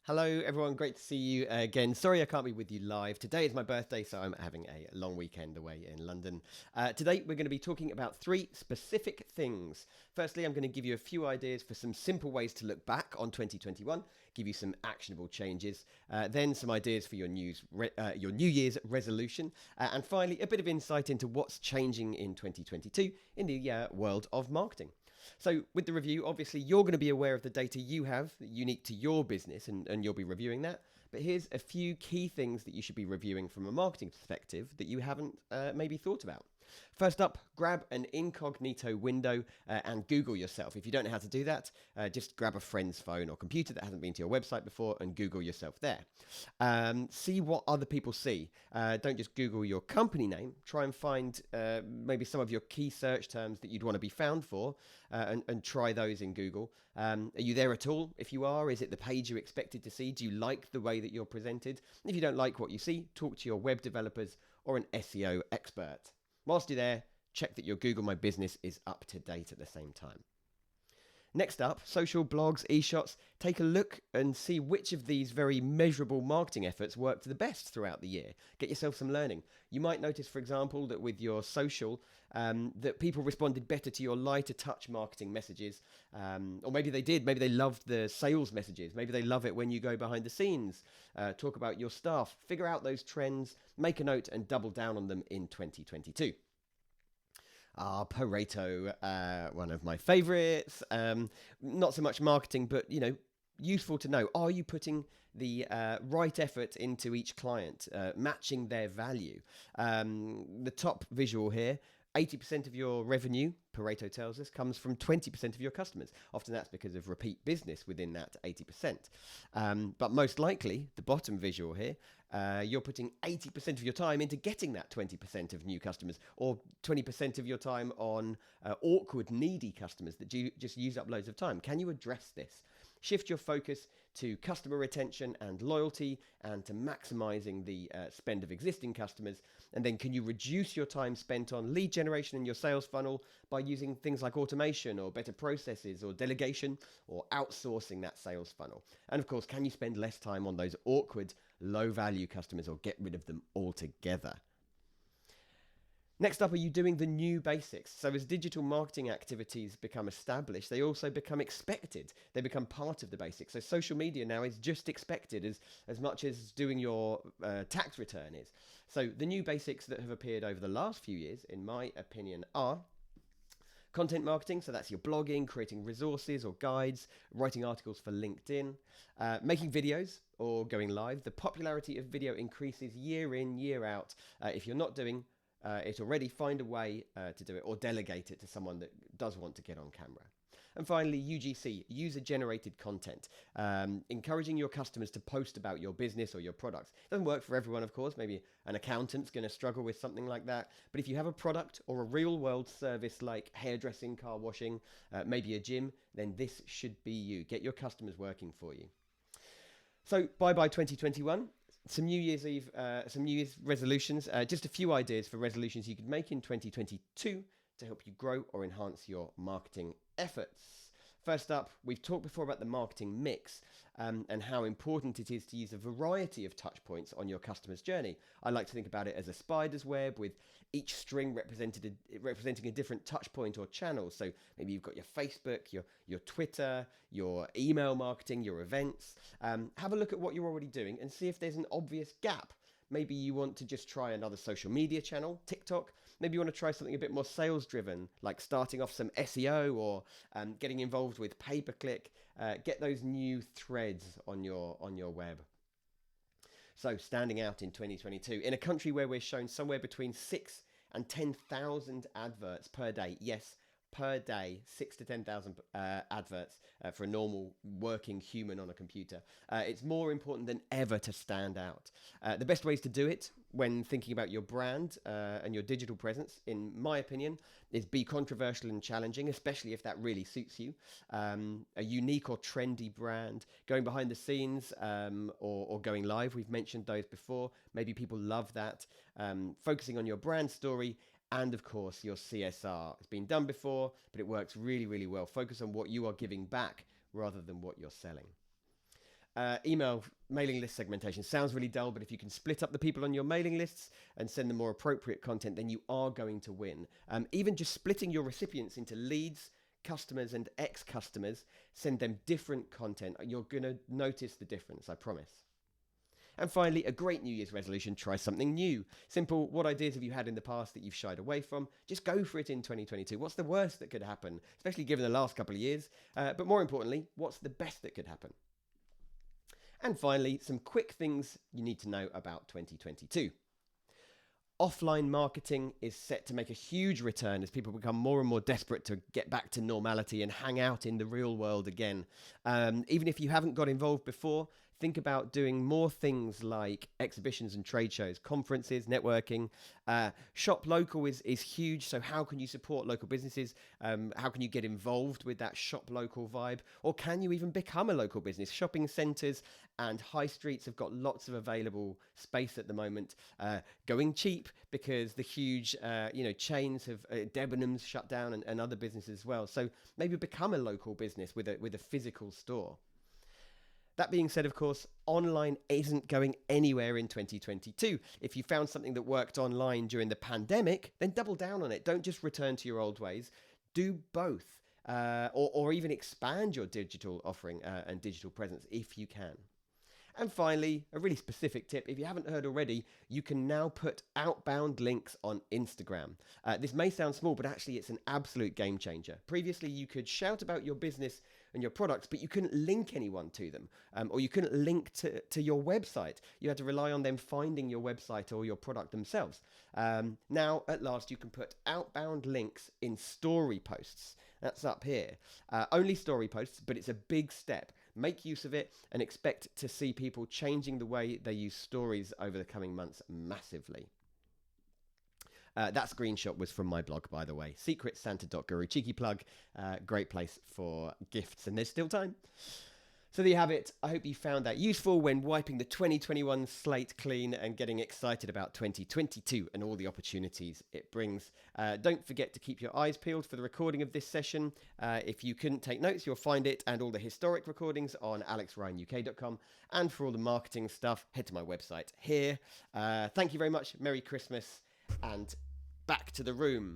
Hello, everyone. Great to see you again. Sorry I can't be with you live. Today is my birthday, so I'm having a long weekend away in London. Today, we're going to be talking about three specific things. Firstly, I'm going to give you a few ideas for some simple ways to look back on 2021, give you some actionable changes, then some ideas for your your New Year's resolution, and finally, a bit of insight into what's changing in 2022 in the world of marketing. So, with the review, obviously, you're going to be aware of the data you have unique to your business, and you'll be reviewing that. But here's a few key things that you should be reviewing from a marketing perspective that you haven't maybe thought about. First up, grab an incognito window and Google yourself. If you don't know how to do that, just grab a friend's phone or computer that hasn't been to your website before and Google yourself there. See what other people see. Don't just Google your company name. Try and find maybe some of your key search terms that you'd want to be found for and try those in Google. Are you there at all? If you are, is it the page you expected to see? Do you like the way that you're presented? If you don't like what you see, talk to your web developers or an SEO expert. Whilst you're there, check that your Google My Business is up to date at the same time. Next up, social blogs, e-shots. Take a look and see which of these very measurable marketing efforts worked the best throughout the year. Get yourself some learning. You might notice, for example, that with your social, that people responded better to your lighter touch marketing messages. Or maybe they did. Maybe they loved the sales messages. Maybe they love it when you go behind the scenes, talk about your staff. Figure out those trends, make a note and double down on them in 2022. Pareto, one of my favorites. Not so much marketing, but useful to know. Are you putting the right effort into each client, matching their value? The top visual here. 80% of your revenue, Pareto tells us, comes from 20% of your customers. Often that's because of repeat business within that 80%. But most likely, the bottom visual here, you're putting 80% of your time into getting that 20% of new customers, or 20% of your time on awkward, needy customers that just use up loads of time. Can you address this? Shift your focus to customer retention and loyalty and to maximizing the spend of existing customers. And then can you reduce your time spent on lead generation in your sales funnel by using things like automation or better processes or delegation or outsourcing that sales funnel? And of course, can you spend less time on those awkward, low value customers or get rid of them altogether? Next up, are you doing the new basics? So as digital marketing activities become established, they also become expected. They become part of the basics. So social media now is just expected as much as doing your tax return is. So the new basics that have appeared over the last few years, in my opinion, are content marketing. So that's your blogging, creating resources or guides, writing articles for LinkedIn, making videos or going live. The popularity of video increases year in, year out. If you're not doing it already, find a way to do it or delegate it to someone that does want to get on camera. And finally, UGC, user-generated content, encouraging your customers to post about your business or your products. It doesn't work for everyone, of course. Maybe an accountant's going to struggle with something like that. But if you have a product or a real-world service like hairdressing, car washing, maybe a gym, then this should be you. Get your customers working for you. So bye-bye 2021. Some New Year's resolutions. Just a few ideas for resolutions you could make in 2022 to help you grow or enhance your marketing efforts. First up, we've talked before about the marketing mix and how important it is to use a variety of touch points on your customer's journey. I like to think about it as a spider's web with each string representing a different touch point or channel. So maybe you've got your Facebook, your Twitter, your email marketing, your events. Have a look at what you're already doing and see if there's an obvious gap. Maybe you want to just try another social media channel, TikTok. Maybe you want to try something a bit more sales driven, like starting off some SEO or getting involved with pay-per-click. Get those new threads on your web. So standing out in 2022, in a country where we're shown somewhere between 6 and 10,000 adverts per day. Yes, per day, 6 to 10,000 adverts for a normal working human on a computer. It's more important than ever to stand out. The best ways to do it when thinking about your brand and your digital presence, in my opinion, is be controversial and challenging, especially if that really suits you. A unique or trendy brand, going behind the scenes or going live. We've mentioned those before. Maybe people love that. Focusing on your brand story and of course your CSR. It's been done before, but it works really, really well. Focus on what you are giving back rather than what you're selling. email mailing list segmentation sounds really dull, but if you can split up the people on your mailing lists and send them more appropriate content, then you are going to win. Even just splitting your recipients into leads, customers, and ex-customers, send them different content. You're going to notice the difference, I promise. And finally, a great New Year's resolution, try something new. Simple, what ideas have you had in the past that you've shied away from? Just go for it in 2022. What's the worst that could happen, especially given the last couple of years? But more importantly, what's the best that could happen? And finally, some quick things you need to know about 2022. Offline marketing is set to make a huge return as people become more and more desperate to get back to normality and hang out in the real world again. Even if you haven't got involved before, think about doing more things like exhibitions and trade shows, conferences, networking. Shop local is huge. So how can you support local businesses? How can you get involved with that shop local vibe? Or can you even become a local business? Shopping centres and high streets have got lots of available space at the moment, going cheap because the huge chains have Debenhams shut down and other businesses as well. So maybe become a local business with a physical store. That being said, of course, online isn't going anywhere in 2022. If you found something that worked online during the pandemic, then double down on it. Don't just return to your old ways. Do both, or even expand your digital offering and digital presence if you can. And finally, a really specific tip. If you haven't heard already, you can now put outbound links on Instagram. This may sound small, but actually it's an absolute game changer. Previously, you could shout about your business and your products, but you couldn't link anyone to them, or you couldn't link to your website. You had to rely on them finding your website or your product themselves. Now, at last, you can put outbound links in story posts. That's up here. Only story posts, but it's a big step. Make use of it and expect to see people changing the way they use stories over the coming months massively. That screenshot was from my blog, by the way, secretsanta.guru. Cheeky plug, great place for gifts, and there's still time. So there you have it. I hope you found that useful when wiping the 2021 slate clean and getting excited about 2022 and all the opportunities it brings. Don't forget to keep your eyes peeled for the recording of this session. If you couldn't take notes, you'll find it and all the historic recordings on alexryanuk.com. And for all the marketing stuff, head to my website here. Thank you very much. Merry Christmas and back to the room.